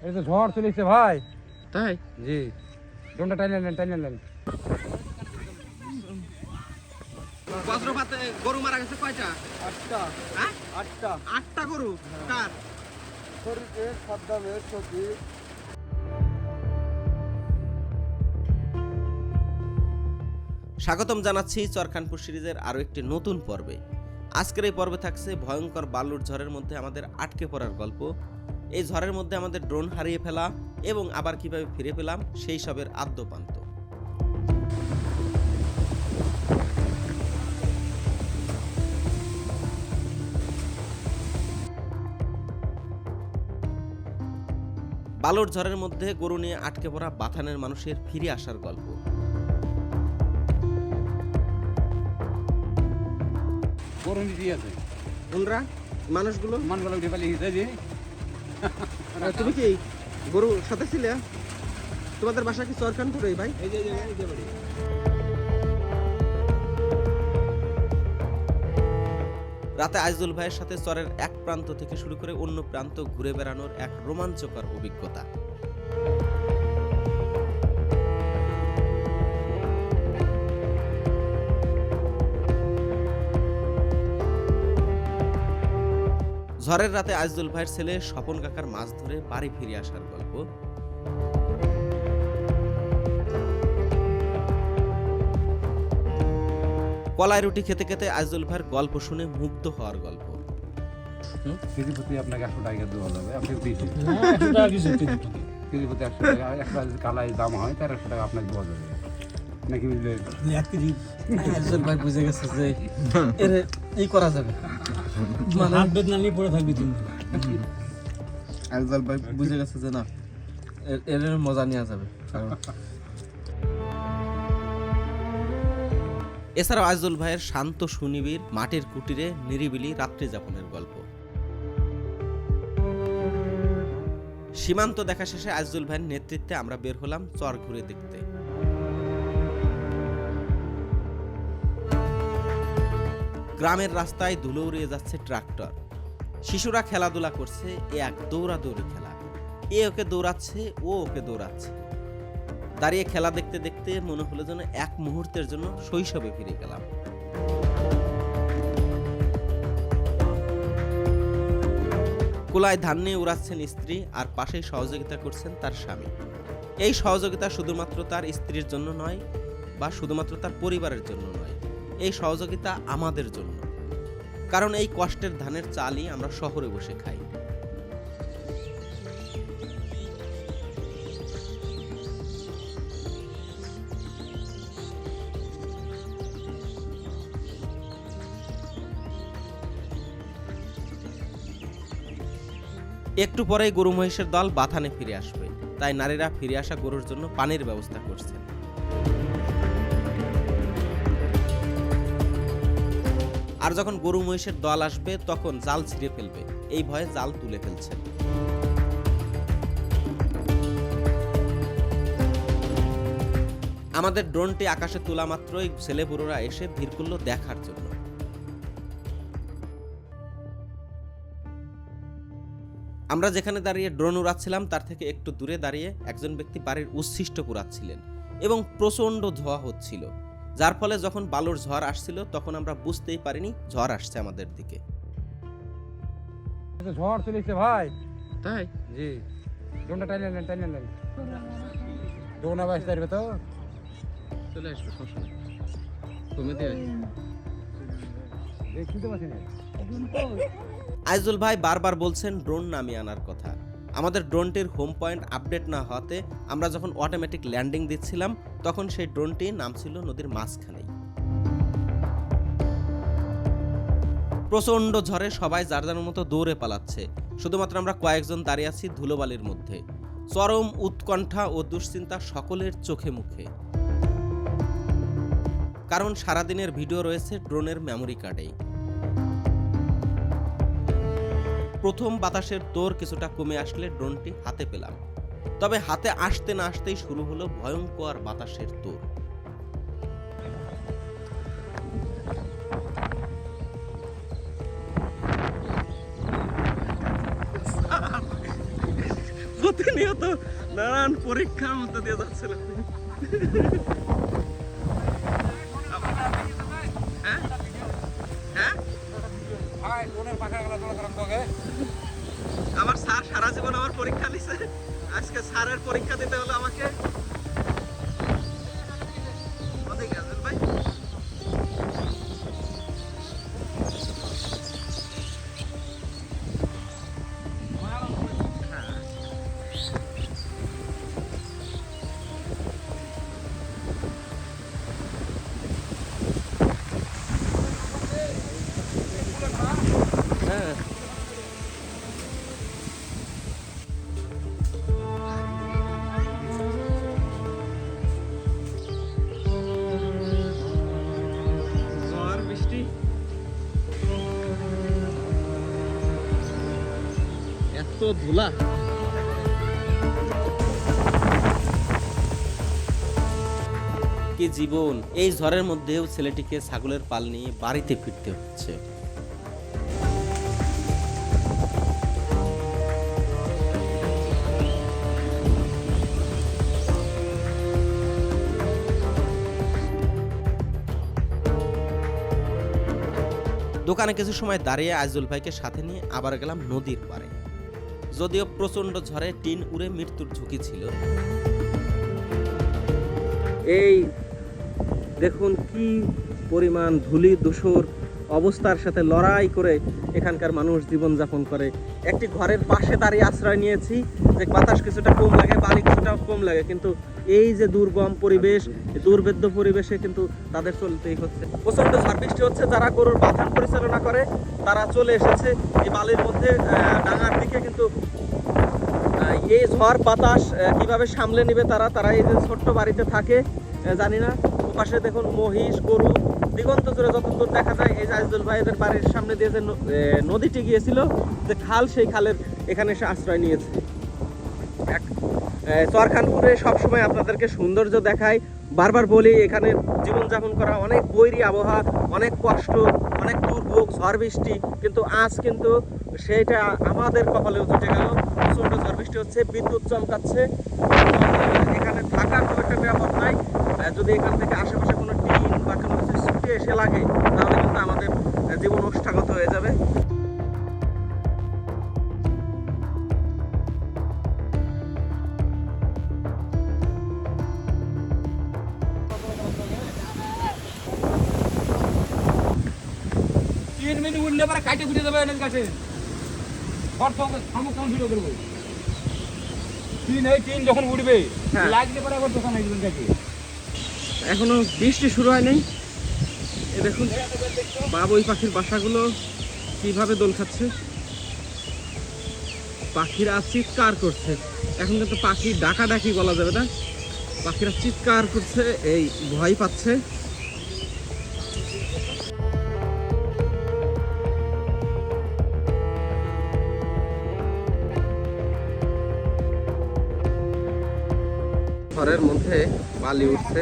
এই তো ঝড় চলেছে ভাই। তাই? জি, ডোনটা টাইনে নেন। বজ্রপাতে গরু মারা গেছে কয়টা? 8টা। হ্যাঁ? 8টা। 8টা গরু। কার? শরীফের, সাদ্দামের, শফিক। স্বাগতম জানাচ্ছি চরখানপুর সিরিজের আরও একটি নতুন পর্বে। আজকের এই পর্বে থাকছে ভয়ঙ্কর বালুর ঝড়ের মধ্যে আমাদের আটকে পড়ার গল্প, এই ঝড়ের মধ্যে আমাদের ড্রোন হারিয়ে ফেলা এবং আবার কিভাবে ফিরে পেলাম সেই সবের আদ্যপান্ত। বালুর ঝড়ের মধ্যে গরু নিয়ে আটকে পড়া বাথানের মানুষের ফিরে আসার গল্প। গরম দিতে আছে। ওনরা মানুষগুলো? মানগুলো উঠে পালিয়ে গেছে যে। তুমি কি গরুর সাথে ছিলে? তোমাদের বাসা কি চরখানপুরে ভাই? এই যে বাড়ি। রাতে আইজুল ভাইয়ের সাথে চরের এক প্রান্ত থেকে শুরু করে অন্য প্রান্ত ঘুরে বেড়ানোর এক রোমাঞ্চকর অভিজ্ঞতা। ঝড়ের রাতে আইজুল ভাইয়ের ছেলে স্বপন কাকার মাছ ধরে বাড়ি ফিরে আসার গল্প। কলাই রুটি খেতে খেতে আইজুল ভাইয়ের গল্প শুনে মুগ্ধ হওয়ার গল্প। কেজি প্রতি আপনাকে 100 টাকা দেওয়া যাবে। আপনি দিয়েছেন কেজি প্রতি 100 টাকা। একটা যদি কালাই দাম হয় 1300 টাকা আপনাকে দেওয়া যাবে নাকি? বুঝলেন? আইজুল ভাই বুঝে গেছে যে এর এই করা যাবে, মানে হাত বেদনা নিয়ে পড়ে থাকবি তুমি। আইজুল ভাই বুঝে গেছে যে না, এর মজা নেওয়া যাবে। এছাড়াও আইজুল ভাইয়ের শান্ত সুনিবিড় মাটির কুটিরে নিরিবিলি রাত্রি যাপনের গল্প। সীমান্ত দেখা শেষে আইজুল ভাইয়ের নেতৃত্বে আমরা বের হলাম চর ঘুরে দেখতে। গ্রামের রাস্তায় ধুলো উড়িয়ে যাচ্ছে ট্রাক্টর, শিশুরা খেলাধুলা করছে। এ এক দৌড়াদৌড়ি খেলা, এ ওকে দৌড়াচ্ছে, ও ওকে দৌড়াচ্ছে। দাঁড়িয়ে খেলা দেখতে দেখতে মনে হলো যেন এক মুহূর্তের জন্য শৈশবে ফিরে গেলাম। কুলায় ধান নিয়ে উড়াচ্ছেন স্ত্রী, আর পাশেই সহযোগিতা করছেন তার স্বামী। এই সহযোগিতা শুধুমাত্র তার স্ত্রীর জন্য নয়, বা শুধুমাত্র তার পরিবারের জন্য নয়, এই সহযোগিতা আমাদের জন্য। কারণ এই কষ্টের ধানের চালই আমরা শহরে বসে খাই। একটু পরেই গরু মহিষের দল বাথানে ফিরে আসবে, তাই নারীরা ফিরে আসা গরুর জন্য পানির ব্যবস্থা করছেন। আর যখন গরু মহিষের দল আসবে তখন জাল ছিঁড়ে ফেলবে, এই ভয়ে জাল তুলে ফেলছেন। আমাদের ড্রোনটি আকাশে তোলা মাত্রই ছেলেপুরোরা এসে ভিড় করল দেখার জন্য। আমরা যেখানে দাঁড়িয়ে ড্রোন উড়াচ্ছিলাম তার থেকে একটু দূরে দাঁড়িয়ে একজন ব্যক্তি বাড়ির উচ্ছিষ্ট কুড়াচ্ছিলেন এবং প্রচণ্ড ধোঁয়া হচ্ছিল, যার ফলে যখন বালুর ঝড় আসছিল তখন আমরা বুঝতেই পারিনি ঝড় আসছে আমাদের দিকে। এই তো ঝড় চলেছে ভাই। তাই? জি, ডোনটা টাইনে নেন। ডোনা বাইস পারবে তো? চলে আসবে, সমস্যা নেই। তুমি দিয়ে দেখতে পাচ্ছি না। আইজুল ভাই বারবার বলছেন ড্রোন নামিয়ে আনার কথা। আমাদের ড্রোনটির হোম পয়েন্ট আপডেট না হওয়াতে আমরা যখন অটোমেটিক ল্যান্ডিং দিচ্ছিলাম তখন সেই ড্রোনটি নামছিল নদীর মাঝখানেই। প্রচণ্ড ঝড়ে সবাই যার যার মতো দৌড়ে পালাচ্ছে, শুধুমাত্র আমরা কয়েকজন দাঁড়িয়ে আছি ধুলোবালির মধ্যে। চরম উৎকণ্ঠা ও দুশ্চিন্তা সকলের চোখে মুখে, কারণ সারাদিনের ভিডিও রয়েছে ড্রোনের মেমোরি কার্ডেই। প্রথম বাতাসের দৌড় কিছুটা কমে আসলে ড্রোনটি হাতে পেলাম, তবে হাতে আসতে না আসতেই শুরু হলো ভয়ঙ্কর বাতাসের দৌড়। প্রতিনিয়ত নানান পরীক্ষার মধ্যে দিয়ে যাচ্ছিল। হ্যাঁ হ্যাঁ ভাই কোনের পাখা গলা তোলা করার তোকে আমার স্যার সারা জীবন আমার পরীক্ষা নিছে, আজকে স্যারের পরীক্ষা দিতে হলো আমাকে। কোথায় গেছেন ভাই? হ্যাঁ ঝড় বৃষ্টি, এত ধুলা। কি জীবন! এই ঝড়ের মধ্যেও ছেলেটিকে ছাগলের পাল নিয়ে বাড়িতে ফিরতে হচ্ছে। দোকানে কিছু সময় দাঁড়িয়ে আইজুল ভাইকে সাথে নিয়ে আবার গেলাম নদীর পাড়ে। যদিও প্রচন্ড ঝড়ে টিন উড়ে মৃত্যুর ঝুঁকি ছিল। এই দেখুন কি পরিমাণ ধুলি ধূসর অবস্থার সাথে লড়াই করে এখানকার মানুষ জীবনযাপন করে। একটি ঘরের পাশে দাঁড়িয়ে আশ্রয় নিয়েছি, যে বাতাস কিছুটা কম লাগে, বালি কিছুটা কম লাগে, কিন্তু এই যে দুর্গম পরিবেশ, দুর্ভেদ্য পরিবেশে কিন্তু তাদের চলতেই হচ্ছে। প্রচন্ড ঝড় বৃষ্টি হচ্ছে, যারা গরুর বাথান পরিচালনা করে তারা চলে এসেছে এই বালির মধ্যে ডাঙার দিকে। কিন্তু এই ঝড় বাতাস কিভাবে সামলে নেবে তারা এই যে ছোট্ট বাড়িতে থাকে জানি না। ওপাশে দেখুন মহিষ গরু দিগন্ত জুড়ে যতদূর দেখা যায়। এই যে আইজুল ভাইদের বাড়ির সামনে দিয়ে যে নদীটি গিয়েছিল, যে খাল, সেই খালের এখানে এসে আশ্রয় নিয়েছে। চরখানপুরে সবসময় আপনাদেরকে সৌন্দর্য দেখায়, বারবার বলি এখানে জীবনযাপন করা অনেক বৈরী আবহাওয়া, অনেক কষ্ট, অনেক দুর্ভোগ, ঝড় বৃষ্টি, কিন্তু আজ কিন্তু সেইটা আমাদের কপালেও জুটে গেল। প্রচণ্ড ঝড় বৃষ্টি হচ্ছে, বিদ্যুৎ চমকাচ্ছে, এখানে থাকার খুব একটা নিরাপদ নাই। যদি এখান থেকে আশেপাশে কোনো টিন বা কোনো কিছু ছুটে এসে লাগে তাহলে কিন্তু আমাদের জীবন ওষ্ঠাগত হয়ে যাবে। তিন মিনিট উঠলে পরে কাটে ফুটে যাবে এনের কাছে কেমন ভিডিও করবো। তিন যখন উঠবে হ্যাঁ। লাগলে পরে আবার দোকান আসবেন কাছে। এখনো বৃষ্টি শুরু হয় নাই। এ দেখুন বাবুই পাখির বাসাগুলো কিভাবে দোল খাচ্ছে, পাখিরা চিৎকার করছে। এখন কিন্তু পাখি ডাকাডাকি বলা যাবে না, পাখিরা চিৎকার করছে, এই ভয় পাচ্ছে। ঘরের মধ্যে বালি উঠছে,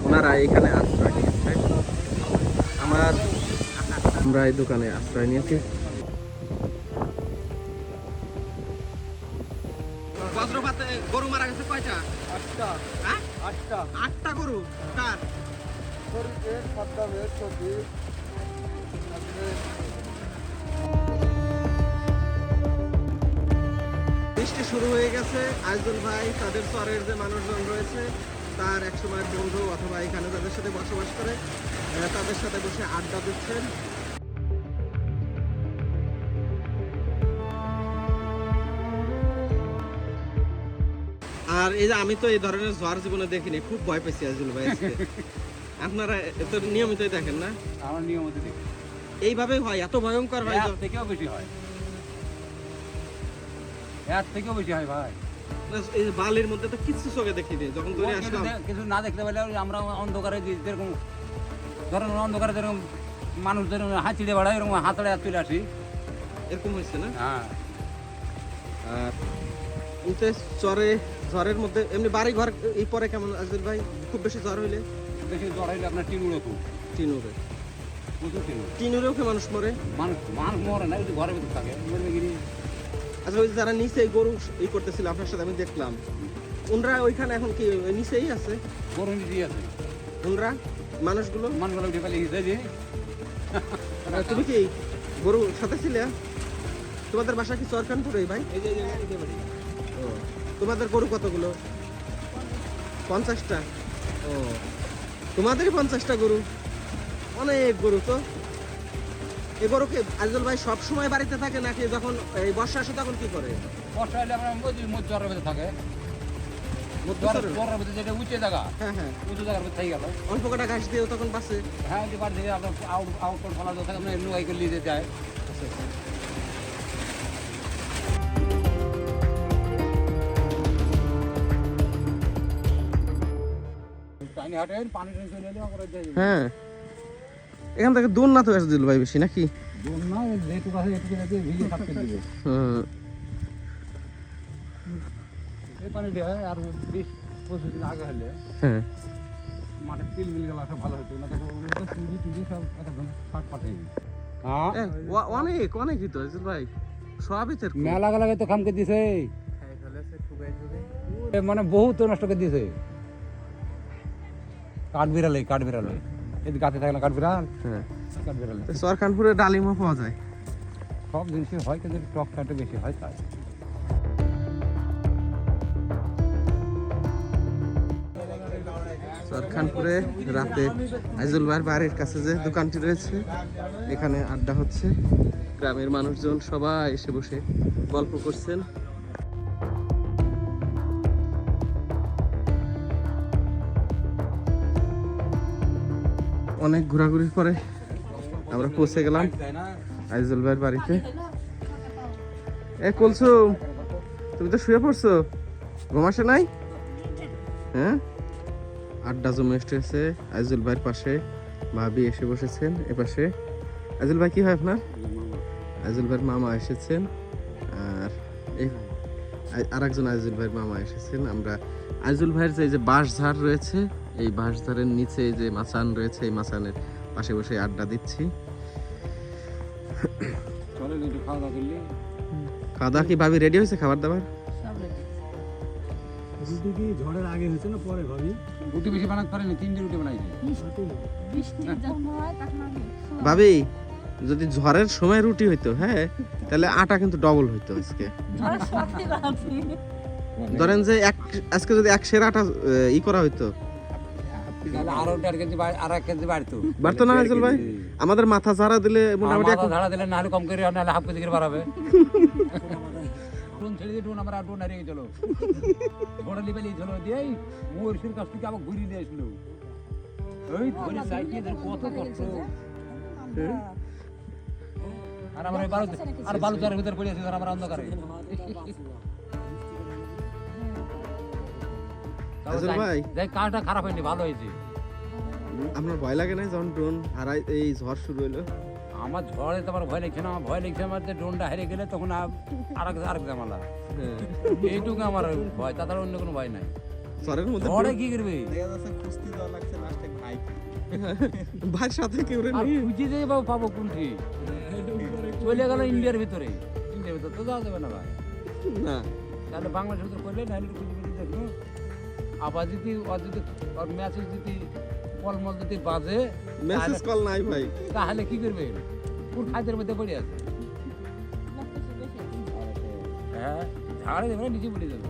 ওনারা এখানে আশ্রয় নিয়েছে। আমরা এই দোকানে আশ্রয় নিয়েছি। বজ্রপাতে গরু মারা গেছে কয়টা? 8টা। হ্যাঁ 8টা গরু। কার? বৃষ্টি শুরু হয়ে গেছে। আইজুল ভাই তাদের চরের যে মানুষজন রয়েছে তার একসময় বন্ধু অথবা এখানে যাদের সাথে বসবাস করে তাদের সাথে বসে আড্ডা দিচ্ছেন। আর এই যে আমি তো এই ধরনের ঝড় জীবনে দেখিনি, খুব ভয় পেয়েছি আইজুল ভাই। আপনারা তো নিয়মিতই দেখেন না? আমার নিয়মিত দেখি এইভাবেই হয়, এত ভয়ঙ্কর হয়? এর থেকেও বেশি হয়, এর থেকেও বেশি হয় ভাই। এই যে বালির মধ্যে তো কিছু চোখে দেখিনি, যখন ধরে আসলাম কিছু না দেখতে পেলে আমরা অন্ধকারে যেরকম ধরেন অন্ধকারে যেরকম মানুষ যেরকম হাত ছিঁড়ে বেড়ায় এরকম হাতড়ে চলে আসি, এরকম হয়েছে না? হ্যাঁ। আর উঠে চরে ঝড়ের মধ্যে এমনি বাড়ি ঘর এই পরে কেমন আজল ভাই? খুব বেশি ঝড় হইলে বেশি জ্বর হইলে আপনার টিন উড়ে খুব টিন উড়ে, প্রচুর টিন উড়ে। টিন উড়েও কি মানুষ মরে? মানুষ মরে না, ঘরের ভিতরে থাকে মরে গিয়ে আচ্ছা ওই যে যারা নিচে গরু ই করতেছিল আপনার সাথে আমি দেখলাম, ওনরা ওইখানে এখন কি ওই নিচেই আছে? গরু দিয়ে আছে ওনরা মানুষগুলো? মানুষগুলো উঠে ফেলে দিয়েছে যে তুমি কি গরু সাথে ছিলে? তোমাদের বাসা কি চরকানপুরে ভাই? এই যে বাড়ি ও, তোমাদের গরু কতগুলো? 50টা? ও, তোমাদেরই 50টা গরু? অনেক গরু তো। এই গরু কি আজল ভাই সব সময় বাড়িতে থাকে নাকি যখন এই বর্ষা আসে তখন কি করে? বর্ষা হলে আমরা মধ্যের মধ্যে থাকে, মধ্যের মধ্যে যেটা উঁচু জায়গা, হ্যাঁ হ্যাঁ, উঁচু জায়গার মধ্যে থেকে গেল। অল্প কটা ঘাস দিয়েও তখন বাসে। হ্যাঁ যে বাড়ি থেকে আপনার আউট ফলা থাকে আমরা লুয়াই করে নিয়ে যেতে হয়। পানি হাঁটেন, পানি টানি চলে এলে আমরা যাই। হ্যাঁ, এখান থেকে দূর না তো আজল ভাই বেশি নাকি? দূর না, যেটুকু আছে এটুকু যাতে ভিজে থাকতে দিবে। হুম, এই পানি দিয়ে আর 20-25 দিন আগে হলে হ্যাঁ। মাঠে তিল মিল গেল সব ভালো হতো না, তো চুরি টুরি সব একদম ফাট ফাটে। হ্যাঁ অনেক অনেকই তো আজল ভাই, সবই তো এরকম। মেলা লাগাই তো কামকে দিছে, মানে বহুত নষ্ট করে দিছে। কাঠ বিড়ালে এই গাছে থাকে না কাঠ বিড়াল, হ্যাঁ, কাঠ বিড়ালে তো চরকানপুরে ডালিমও পাওয়া যায়। সব জিনিসই হয়, কিন্তু টক খাটে বেশি হয় তাই। চরখানপুরে রাতে আইজুল ভাইয়ের বাড়ির কাছে যে দোকানটি রয়েছে, এখানে আড্ডা হচ্ছে। গ্রামের মানুষজন সবাই এসে বসে গল্প করছেন। অনেক ঘোরাঘুরির পরে আমরা পৌঁছে গেলাম আইজুল ভাইয়ের বাড়িতে। এ কুলসুম, তুমি তো শুয়ে পড়ছো, ঘুম আসে নাই? হ্যাঁ, আড্ডা জমে এসেছে আইজুল ভাইয়ের পাশে। ভাবি এসে বসেছেন এপাশে। আইজুল ভাই কি হয় আপনার? আইজুল ভাইয়ের মামা এসেছেন, আর এই আরেকজন আইজুল ভাইয়ের মামা এসেছেন। আমরা আইজুল ভাইয়ের যে বাঁশঝাড় রয়েছে, এই বাঁশঝাড়ের নিচে যে মাচান রয়েছে, এই মাচানের পাশে বসে আড্ডা দিচ্ছি। চলে একটু খাওয়া দাওয়া করলি। খাওয়া দাওয়া কি ভাবি রেডি হয়েছে? খাবার দাবার রুটি কি ঝড়ের আগে হয়েছে না পরে ভাবি? রুটি বেশি বানাতে পারেনি, 3 রুটি বানাইছে। ভাবি, যদি ঝড়ের সময় রুটি হইতো, হ্যাঁ, তাহলে আটা কিন্তু ডবল হইতো আজকে। ধরেন যে আজকে যদি 1 সের আটা ই করা হইতো, তাহলে আরো 1.5 কেজি আর 1 কেজি বাড়তো। বাড়তো না আইজুল ভাই? আমাদের মাথা ঝাড়া দিলে মোটামুটি মাথা ঝাড়া দিলে না হলে কম করে, না হলে হাফ কেজি করে বাড়াবে। টুন ছেড়ে দিয়ে টুন আমরা টুন হারিয়ে গেছিল, বড় লেভেলে ছিল দিয়ে ময়ূরের কাছ থেকে আবার ঘুরিয়ে নিয়ে আসলো। ওই ধরে সাইকেল কত কষ্ট। আর আমরা আর বালুচারের ভিতর পড়ে আছি, আমরা অন্ধকারে। আইজুল ভাই, দেখ কারটা খারাপ হয়নি, ভালো হয়েছে। আপনার ভয় লাগে না যখন ড্রোন হারাই এই ঝড় শুরু হলো? আমার ঝড়ে তো আমার ভয় লাগছে না, আমার ভয় লাগছে আমার যে ড্রোনটা হেরে গেলে তখন আরেক জামালা। এইটুকু আমার ভয়, তাছাড়া অন্য কোনো ভয় নাই। ঝড়ের মধ্যে ঝড়ে কি করবে? ভাই সাথে কেউ রে আর খুঁজে দিয়ে পাবো কোনটি? চলে গেল ইন্ডিয়ার ভিতরে, তো যাওয়া যাবে না ভাই। না, তাহলে বাংলাদেশের ভিতরে করলে না, খুঁজে খুঁজে দেখবো। আবার যদি ওর মেসেজ যদি কলমল যদি বাজে, মেসেজ কল নাই ভাই, তাহলে কি করবে? কোন খাদ্যের মধ্যে পড়ে আছে? হ্যাঁ, ঝাড়ে দেবে না, নিচে পড়ে যাবে।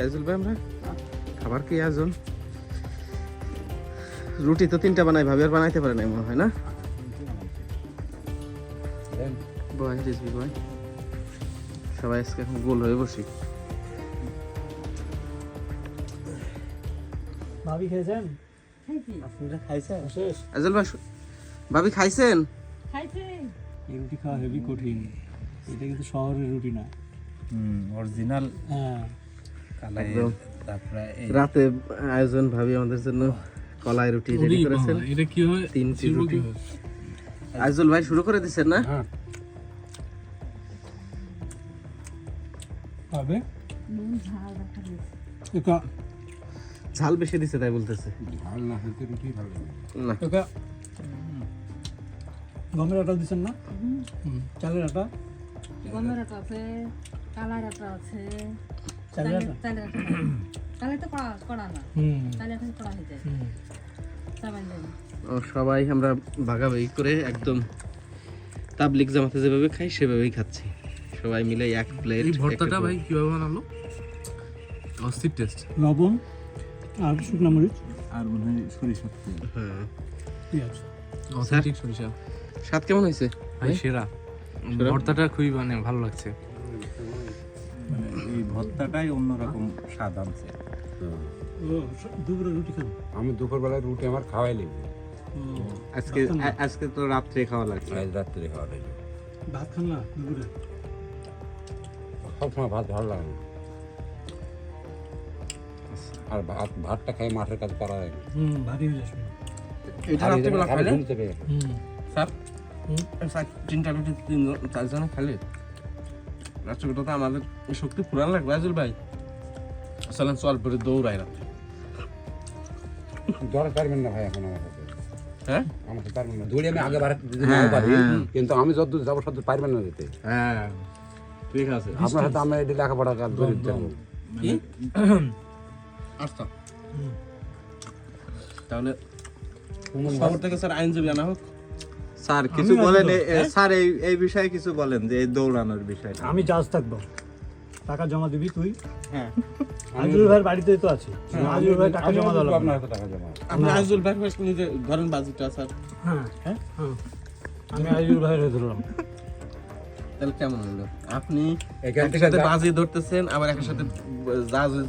আইজুল ভাই, আমরা খাবার কি আয়োজন? রুটি তো 3টা বানাই, ভাবি আর বানাইতে পারে না মনে হয় না? বয় রিজভি বয়, সবাই আজকে এখন গোল হয়ে বসি। ভাবি খেয়েছেন? আপনারা খাইছেন? শেষ। আইজুল ভাই, ভাবি খাইছেন? এই রুটি খাওয়া হেভি কঠিন, এটা কিন্তু শহরের রুটি না। অরিজিনাল। হ্যাঁ, একদম। রাতে আয়োজন ভাবি আমাদের জন্য কলাই রুটি রেডি করেছেন। এটা কি হয়? 3টি রুটি আইজুল ভাই শুরু করে দিচ্ছেন না? হ্যাঁ, হবে নুন ঝাল রাখা দিয়েছে। এটা ঝাল বেশি দিছে তাই বলতেছে ঝাল না হইতে রুটি ভালো লাগে না। এটা গমের আটা দিচ্ছেন না? চালের আটা, গমের আটা আছে, কালার আটা আছে, চালের আটা। চালের আটা চালের তো কড়া না, চালের আটা কড়া হয়ে যায়, চাবাই যায় না। ও সবাই আমরা ভাগাভাগি করে একদম তাবলিগ জামাতে যেভাবে খাই সেভাবেই খাচ্ছি সবাই মিলে এক প্লেট। এই ভর্তাটা ভাই কিভাবে বানালো? অস্থির টেস্ট। লবণ আর শুকনো মরিচ, আর মনে হয় সরিষার তেল। হ্যাঁ পেঁয়াজ। অথেন্টিক সরিষা। স্বাদ কেমন হয়েছে? ভাই সেরা। ভর্তাটা খুবই মানে ভালো লাগছে। মানে এই ভর্তাটাই অন্যরকম স্বাদ আনছে। ও দুপুরে রুটি খান? আমি দুপুরবেলায় রুটি আমার খাওয়াই লাগবে আজকে তো রাত্রে খাওয়া লাগছে। আজ রাত্রে খাওয়া লাগবে ভাত খান না দুপুরে? সবসময় ভাত ভালো লাগে না। আর ভাতটা খাই মাঠের কাজ করা যায় না ভারী হয়ে যাচ্ছে। এটা রাত্রিবেলা খাইলে স্যার স্যার তিনটা রুটি তিনজন চারজনে খাইলে রাত্রিবেলা তো আমাদের শক্তি পুরান লাগবে রাজুল ভাই। আসলে চল পরে দৌড়াই রাত্রে। দৌড়ে পারবেন না ভাই এখন আমার সাথে। হ্যাঁ আমার সাথে পারবেন না। দৌড়ে আমি আগে বাড়াতে দিতে নাও পারি, কিন্তু আমি যতদূর যাবো ততদূর পারবেন না যেতে। হ্যাঁ ঠিক আছে। আপনার সাথে আমরা এটি লেখাপড়া কাজ করে যাবো। কি আচ্ছা তাহলে খবর থেকে স্যার আইনজীবী আনা হোক। স্যার কিছু বলেন স্যার এই বিষয়ে কিছু বলেন যে এই দৌড়ানোর বিষয়টা। আমি জাজ থাকবো, টাকা জমা দিবি তুই। হ্যাঁ আজিজুল ভাইয়ের বাড়িতেই তো আছে, আজিজুল ভাই টাকা জমা দেওয়া লাগবে। আপনার হাতে টাকা জমা আপনি আইজুল ভাই নিজে ধরেন বাজেটটা স্যার। হ্যাঁ হ্যাঁ, আমি আজিজুল ভাইয়ের হয়ে ধরলাম। তাহলে কেমন হলো? আপনি এখান একের থেকে সাথে বাজি ধরতেছেন আবার একের সাথে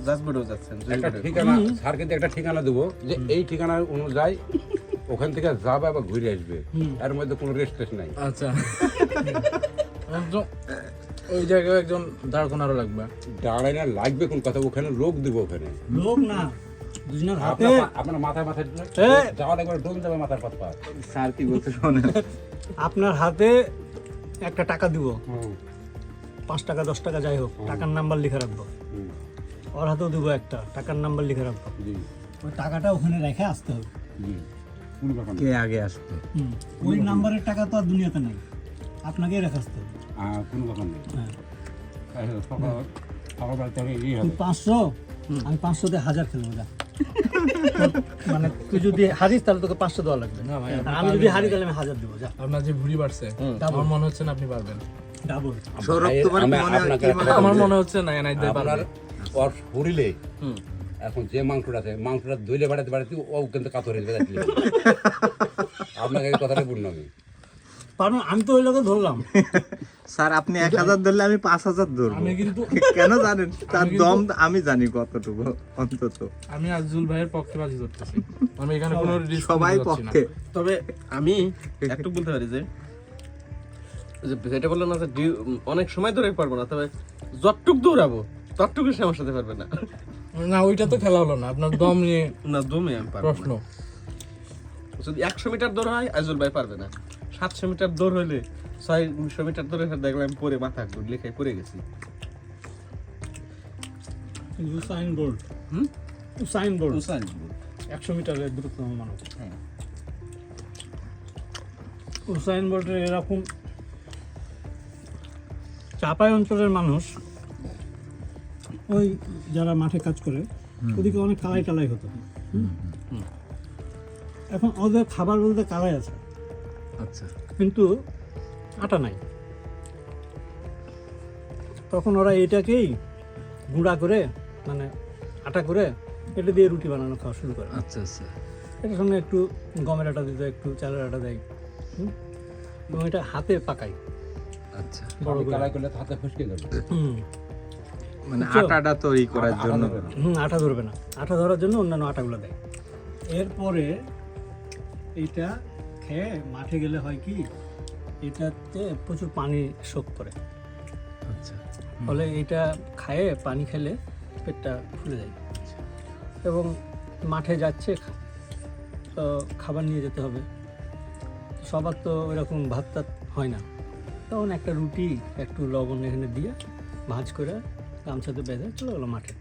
জাজ বোর্ডেও যাচ্ছেন। একটা ঠিকানা, স্যার কিন্তু একটা ঠিকানা দেবো যে এই ঠিকানা অনুযায়ী ওখান থেকে যাবে আবার ঘুরে আসবে, এর মধ্যে কোনো রেস্ট টেস্ট নাই। আচ্ছা। একদম ওই জায়গায় একজন দাঁড় করানো লাগবে। দাঁড়ায় না লাগবে কোন কথা, ওখানে লোক দিব ওখানে। লোক না, দুজনের হাতে। আপনার মাথায় মাথায় এ! যাওয়ার একবার ডোল যাবে মাথার পাত পা। স্যার কি বলতে শোনেন? আপনার হাতে একটা টাকা দিব, 5 টাকা 10 টাকা যাই হোক, টাকার নাম্বার লিখে রাখবো। ওর হাতেও দিব একটা টাকার নাম্বার লিখে রাখবো। জি ওই টাকাটা ওখানে রেখে আসতে হবে। জি কোনো ব্যাপার কে না। আগে আসবে? ওই নাম্বারের টাকা তো আর দুনিয়াতে নাই, আপনাকেই রেখে আসতে হবে। কোনো ব্যাপার নেই। হ্যাঁ, সকালবেলা থেকে এই তুই হবে 500, আমি 500 দিয়ে 1000 খেলবো যা। মানে তুই যদি হারিস তাহলে তোকে 500 দেওয়া লাগবে। না ভাই, আর আমি যদি হারি তাহলে আমি 1000 দিব যা। আপনার যে ভুঁড়ি বাড়ছে আমার মনে হচ্ছে না আপনি পারবেন। ডাবল। সৌরভ তোমার কি মনে হয়? কি মনে হয়? আমার মনে হচ্ছে না এনাই দিতে আপনার পারবে। ওর শরীরে এখন যে মাংসটা আছে, মাংসটা ধুইলে বাড়াতে বাড়াতে ও কিন্তু কাতর হয়ে যাবে। আপনাকে এই কথাটা বললাম আমি। কারণ আমি তো ওই লোকে ধরলাম। স্যার আপনি 1000 ধরলে আমি 5000 ধরবো। আমি কিন্তু কেন জানেন? তার দম আমি জানি কতটুকু অন্তত। আমি আজুল ভাইয়ের পক্ষে বাজি ধরতেছি। আমি এখানে কোনো রিস্ক সবাই পক্ষে। তবে আমি একটু বলতে পারি যে যেটা বললাম না যে অনেক সময় ধরে পারবো না, তবে যতটুক দৌড়াবো ততটুকু সে আমার সাথে পারবে না। না ওইটা তো খেলা হলো না, আপনার দম নিয়ে না দমে আমি পারবো প্রশ্ন। না। যদি 100 মিটার দৌড় হয় আইজুল ভাই পারবে না, 700 মিটার দৌড় হইলে 600 মিটার দৌড়ে দেখলাম আমি পরে মাথা লেখায় পড়ে গেছি। Usain Bolt. হুম? উসাইন বোল্ট উসাইন 100 মিটারের দ্রুততম মানব। হ্যাঁ। উসাইন বোল্টের এরকম চাপাই অঞ্চলের মানুষ, ওই যারা মাঠে কাজ করে ওদিকে অনেক কালাই টালাই হতো। এখন ওদের খাবার বলতে কালাই আছে, আচ্ছা। কিন্তু আটা নাই। তখন ওরা এটাকেই গুঁড়া করে, মানে আটা করে এটা দিয়ে রুটি বানানো খাওয়া শুরু করে। আচ্ছা আচ্ছা। এটার সঙ্গে একটু গমের আটা দিতে, একটু চালের আটা দেয়, এবং এটা হাতে পাকায় আচ্ছা। বড় করে। কালাই করলে হাতে ফসকে যাবে। মানে আটাটা তৈরি করার জন্য। আটা ধরবে না, আটা ধরার জন্য অন্যান্য আটাগুলো দেয়। এরপরে এইটা খেয়ে মাঠে গেলে হয় কি, এটাতে প্রচুর পানি শোক করে। আচ্ছা। ফলে এটা খায়ে, পানি খেলে পেটটা ফুলে যায়। এবং মাঠে যাচ্ছে তো খাবার নিয়ে যেতে হবে, সবার তো এরকম ভাত টাত হয় না, তখন একটা রুটি একটু লবণ এখানে দিয়ে ভাঁজ করে গামছাতে বেঁধে চলে গেলো মাঠে।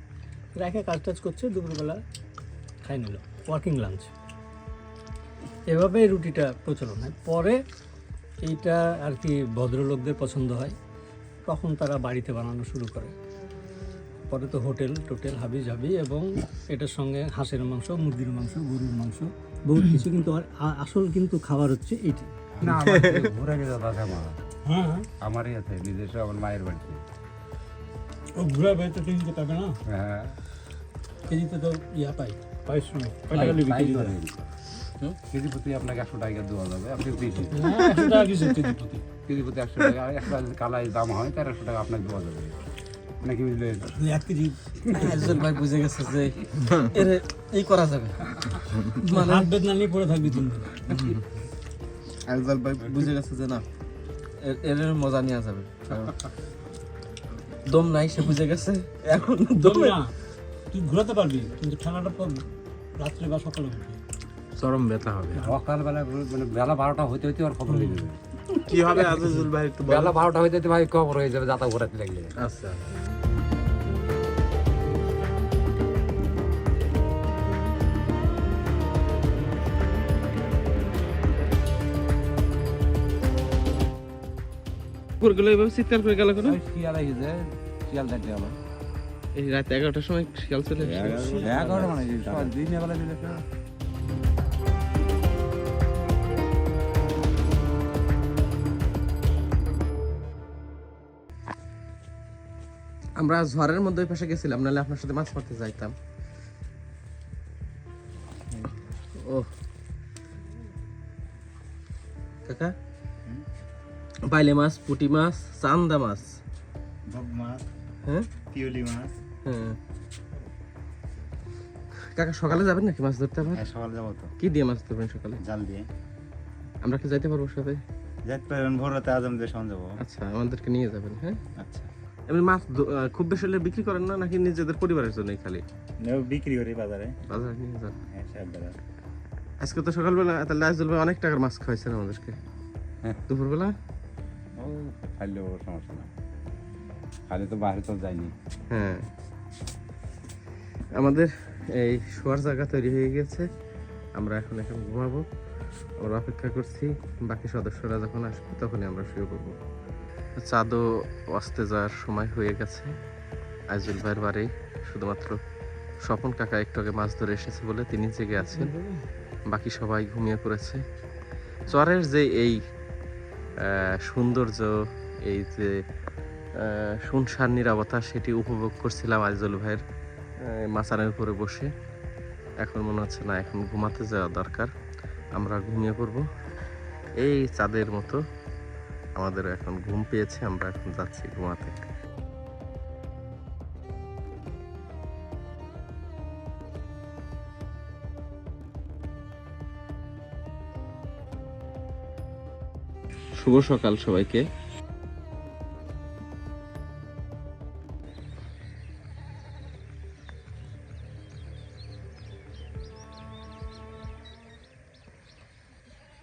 রেখে কাজ টাজ করছে, দুপুরবেলা খাই নিল ওয়ার্কিং লাঞ্চ। এভাবে রুটিটা প্রচলন হয়। পরে এইটা আর কি ভদ্রলোকদের পছন্দ হয়, তখন তারা বাড়িতে বানানো শুরু করে। পরে তো হোটেল টোটেল হাবি জাবি, এবং এটার সঙ্গে হাঁসের মাংস, মুরগির মাংস, গরুর মাংস, বহুত কিছু। কিন্তু আসল কিন্তু খাবার হচ্ছে এইটি। না আমার ঘুরে গেছে দাদা মা, হ্যাঁ হ্যাঁ, আমারই আছে নিজস্ব, আমার মায়ের বাড়িতে। ও ঘুরে বেড়াতে কেজিতে পাবে না, হ্যাঁ কেজিতে তো ইয়া পাই, পারিশ্রমিক কেজি প্রতি আপনাকে 100 টাকা দেওয়া যাবে, আপনি দিয়েছেন 100 টাকা কিছু কেজি প্রতি। কেজি প্রতি 100 টাকা। একটা যদি কালাই দাম হয় 1300 টাকা আপনাকে দেওয়া যাবে, নাকি বুঝলেন? 1 কেজি আইজল ভাই বুঝে গেছে যে এর এই করা যাবে, মানে হাত বেদনা নিয়ে পড়ে থাকবি 3 দিন। আইজল ভাই বুঝে গেছে যে না এর মজা নেওয়া যাবে। দম নাই, সে বুঝে গেছে এখন দম না, তুই ঘোরাতে পারবি, কিন্তু ঠান্ডাটার পর রাত্রে বা সকালে উঠবি। চরম ব্যথা হবে। সকালবেলা মানে বেলা 12টা হইতে হইতে আর খবর হয়ে যাবে। কি হবে আজিজুল ভাই একটু বলেন। বেলা 12টা হইতে হইতে ভাই খবর হয়ে যাবে, যাতা ঘোরাতে লাগলে। আচ্ছা, কুকুরগুলো এইভাবে চিৎকার করে গেল কেন? শিয়াল আইছে, শিয়াল দেখতে গেল এই রাত 11টার সময় শিয়াল চলে আসছে। 11টা মানে দিনের বেলা দিলে আমরা ঝড়ের মধ্যে ওই পাশে গেছিলাম, নাহলে আপনার সাথে মাছ মারতে যাইতাম। ও কাকা, বাইলে মাছ, পুঁটি মাছ, চান্দা মাছ, বগ মাছ, হ্যাঁ পিওলি মাছ। হ্যাঁ। কাকা সকালে যাবেন নাকি মাছ ধরতে? আবার সকালে যাবো তো, কি দিয়ে মাছ ধরবেন সকালে? জাল দিয়ে আমরা কি যাইতে পারবো সাথে? যেতে পারবেন, ভোর রাতে আজম দিয়ে সন যাবো। আচ্ছা, আমাদেরকে নিয়ে যাবেন। হ্যাঁ, আচ্ছা, এমনি মাছ খুব বেশি হলে বিক্রি করেন না, নাকি নিজেদের পরিবারের জন্যই খালি বিক্রি করি বাজারে। বাজারে নিয়ে যান? হ্যাঁ, সাহেব দাদা। আজকে তো সকালবেলা তাহলে আইজুল ভাই অনেক টাকার মাছ খাওয়াইছেন আমাদেরকে। হ্যাঁ। দুপুরবেলা ও খাইলেও সমস্যা না, খাইলে তো বাইরে তো যায়নি। হ্যাঁ, আমাদের এই শোয়ার জায়গা তৈরি হয়ে গেছে। আমরা এখন ঘুমাবো। আমরা অপেক্ষা করছি বাকি সদস্যরা যখন আসবে তখনই আমরা শুয়ে পড়বো। চাঁদও আসতে যাওয়ার সময় হয়ে গেছে। আইজুল ভাইয়ের বাড়ি শুধুমাত্র স্বপন কাকা একটু আগে মাছ ধরে এসেছে বলে তিনি জেগে আছেন, বাকি সবাই ঘুমিয়ে পড়েছে। চরের যে এই সৌন্দর্য, এই যে শুনশান নীরবতা, সেটি উপভোগ করছিলাম আইজুল ভাইয়ের মাচানের উপরে বসে। এখন মনে হচ্ছে না, এখন ঘুমাতে যাওয়া দরকার, আমরা ঘুমিয়ে পড়ব। এই চাঁদের মতো আমাদের এখন ঘুম পেয়েছে, আমরা এখন যাচ্ছি ঘুমাতে। শুভ সকাল সবাইকে।